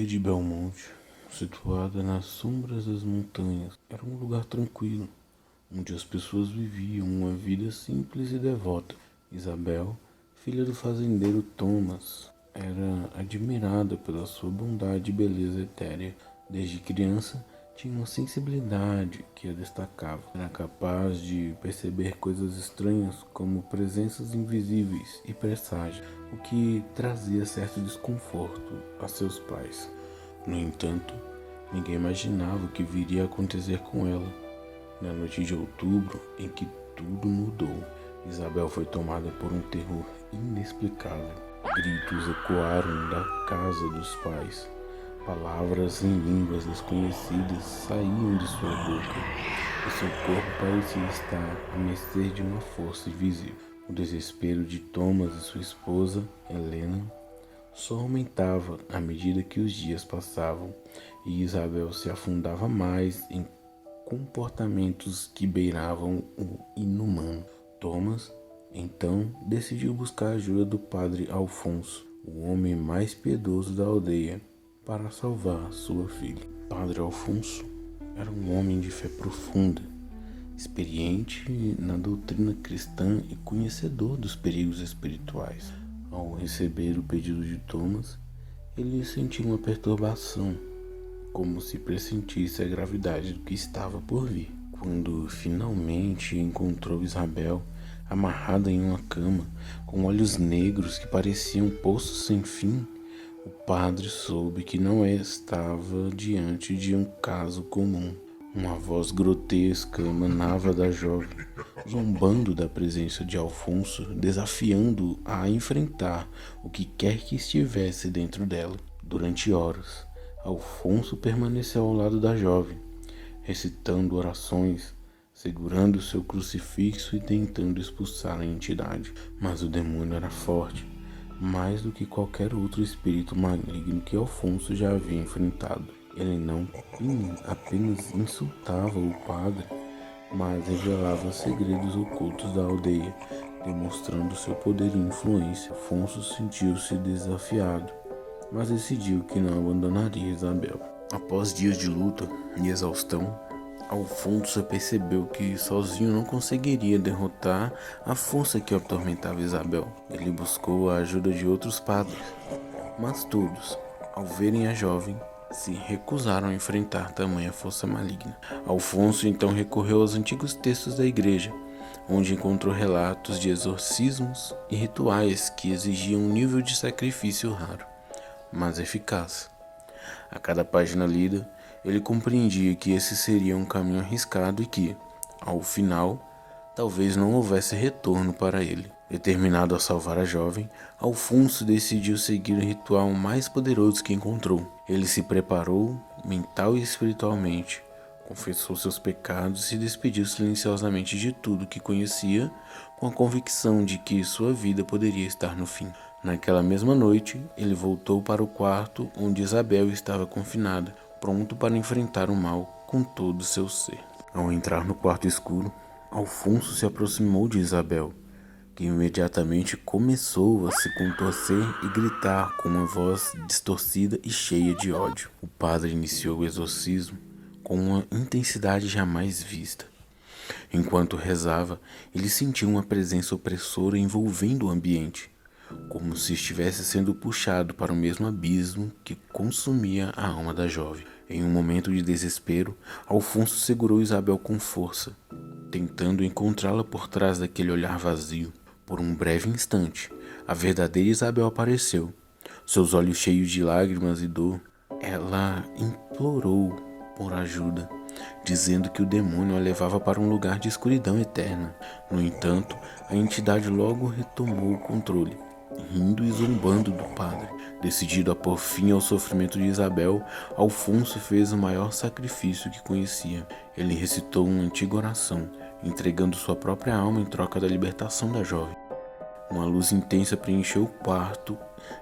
de Belmonte, situada nas sombras das montanhas, era um lugar tranquilo, onde as pessoas viviam uma vida simples e devota. Isabel, filha do fazendeiro Thomas, era admirada pela sua bondade e beleza etérea. Desde criança, tinha uma sensibilidade que a destacava. Era capaz de perceber coisas estranhas como presenças invisíveis e presságios, o que trazia certo desconforto a seus pais. No entanto, ninguém imaginava o que viria a acontecer com ela. Na noite de outubro, em que tudo mudou, Isabel foi tomada por um terror inexplicável. Gritos ecoaram da casa dos pais. Palavras em línguas desconhecidas saíam de sua boca e seu corpo parecia estar à mercê de uma força invisível. O desespero de Thomas e sua esposa, Helena, só aumentava à medida que os dias passavam e Isabel se afundava mais em comportamentos que beiravam o inumano. Thomas, então, decidiu buscar a ajuda do padre Alfonso, o homem mais piedoso da aldeia, para salvar sua filha. Padre Alfonso era um homem de fé profunda, experiente na doutrina cristã e conhecedor dos perigos espirituais. Ao receber o pedido de Thomas, ele sentiu uma perturbação, como se pressentisse a gravidade do que estava por vir. Quando finalmente encontrou Isabel amarrada em uma cama, com olhos negros que pareciam poços sem fim, o padre soube que não estava diante de um caso comum. Uma voz grotesca emanava da jovem, zombando da presença de Alfonso, desafiando-o a enfrentar o que quer que estivesse dentro dela. Durante horas, Alfonso permaneceu ao lado da jovem, recitando orações, segurando seu crucifixo e tentando expulsar a entidade. Mas o demônio era forte, mais do que qualquer outro espírito maligno que Alfonso já havia enfrentado. Ele não apenas insultava o padre, mas revelava segredos ocultos da aldeia, demonstrando seu poder e influência. Alfonso sentiu-se desafiado, mas decidiu que não abandonaria Isabel. Após dias de luta e exaustão, Alfonso percebeu que sozinho não conseguiria derrotar a força que atormentava Isabel. Ele buscou a ajuda de outros padres, mas todos, ao verem a jovem, se recusaram a enfrentar tamanha força maligna. Alfonso então recorreu aos antigos textos da igreja, onde encontrou relatos de exorcismos e rituais que exigiam um nível de sacrifício raro, mas eficaz. A cada página lida, ele compreendia que esse seria um caminho arriscado e que, ao final, talvez não houvesse retorno para ele. Determinado a salvar a jovem, Alfonso decidiu seguir o ritual mais poderoso que encontrou. Ele se preparou, mental e espiritualmente, confessou seus pecados e se despediu silenciosamente de tudo que conhecia, com a convicção de que sua vida poderia estar no fim. Naquela mesma noite, ele voltou para o quarto onde Isabel estava confinada, pronto para enfrentar o mal com todo o seu ser. Ao entrar no quarto escuro, Alfonso se aproximou de Isabel, que imediatamente começou a se contorcer e gritar com uma voz distorcida e cheia de ódio. O padre iniciou o exorcismo com uma intensidade jamais vista. Enquanto rezava, ele sentiu uma presença opressora envolvendo o ambiente, como se estivesse sendo puxado para o mesmo abismo que consumia a alma da jovem. Em um momento de desespero, Alfonso segurou Isabel com força, tentando encontrá-la por trás daquele olhar vazio. Por um breve instante, a verdadeira Isabel apareceu. Seus olhos cheios de lágrimas e dor, ela implorou por ajuda, dizendo que o demônio a levava para um lugar de escuridão eterna. No entanto, a entidade logo retomou o controle, rindo e zombando do padre. Decidido a pôr fim ao sofrimento de Isabel, Alfonso fez o maior sacrifício que conhecia. Ele recitou uma antiga oração, entregando sua própria alma em troca da libertação da jovem. Uma luz intensa preencheu o quarto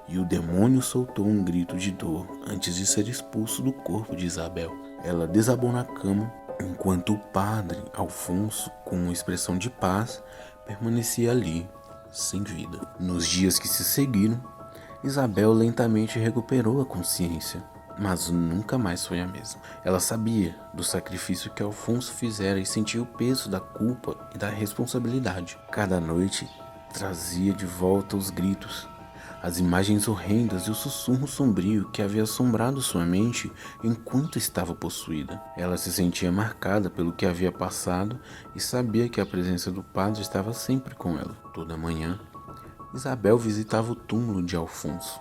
e o demônio soltou um grito de dor antes de ser expulso do corpo de Isabel. Ela desabou na cama, enquanto o padre Alfonso, com uma expressão de paz, permanecia ali, sem vida. Nos dias que se seguiram, Isabel lentamente recuperou a consciência, mas nunca mais foi a mesma. Ela sabia do sacrifício que Alfonso fizera e sentia o peso da culpa e da responsabilidade. Cada noite trazia de volta os gritos, as imagens horrendas e o sussurro sombrio que havia assombrado sua mente enquanto estava possuída. Ela se sentia marcada pelo que havia passado e sabia que a presença do padre estava sempre com ela. Toda manhã, Isabel visitava o túmulo de Alfonso,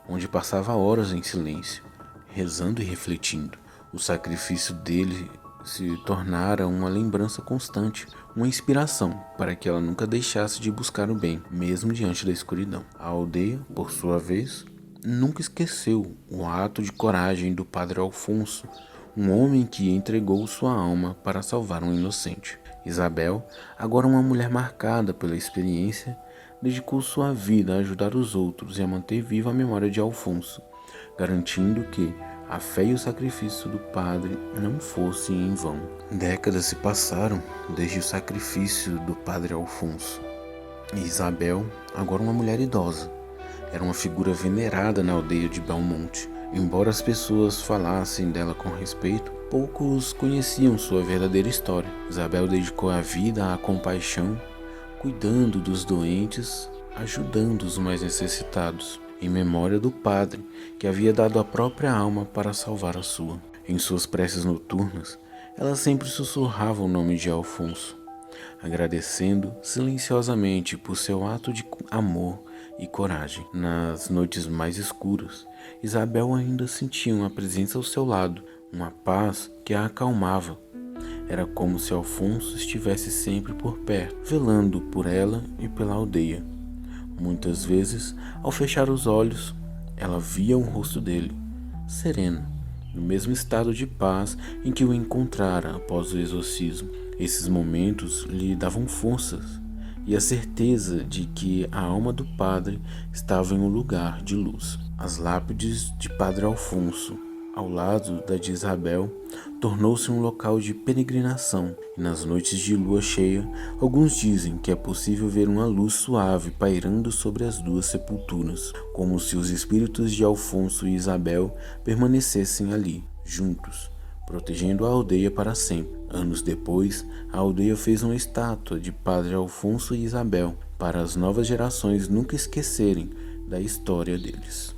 onde passava horas em silêncio, rezando e refletindo. O sacrifício dele se tornara uma lembrança constante, uma inspiração para que ela nunca deixasse de buscar o bem, mesmo diante da escuridão. A aldeia, por sua vez, nunca esqueceu o ato de coragem do padre Alfonso, um homem que entregou sua alma para salvar um inocente. Isabel, agora uma mulher marcada pela experiência, dedicou sua vida a ajudar os outros e a manter viva a memória de Alfonso, garantindo que a fé e o sacrifício do padre não fossem em vão. Décadas se passaram desde o sacrifício do padre Alfonso. E Isabel, agora uma mulher idosa, era uma figura venerada na aldeia de Belmonte. Embora as pessoas falassem dela com respeito, poucos conheciam sua verdadeira história. Isabel dedicou a vida à compaixão, cuidando dos doentes, ajudando os mais necessitados, em memória do padre que havia dado a própria alma para salvar a sua. Em suas preces noturnas, ela sempre sussurrava o nome de Alfonso, agradecendo silenciosamente por seu ato de amor e coragem. Nas noites mais escuras, Isabel ainda sentia uma presença ao seu lado, uma paz que a acalmava. Era como se Alfonso estivesse sempre por perto, velando por ela e pela aldeia. Muitas vezes, ao fechar os olhos, ela via o rosto dele, sereno, no mesmo estado de paz em que o encontrara após o exorcismo. Esses momentos lhe davam forças e a certeza de que a alma do padre estava em um lugar de luz. As lápides de Padre Alfonso, ao lado da de Isabel, tornou-se um local de peregrinação, e nas noites de lua cheia, alguns dizem que é possível ver uma luz suave pairando sobre as duas sepulturas, como se os espíritos de Alfonso e Isabel permanecessem ali, juntos, protegendo a aldeia para sempre. Anos depois, a aldeia fez uma estátua de Padre Alfonso e Isabel, para as novas gerações nunca esquecerem da história deles.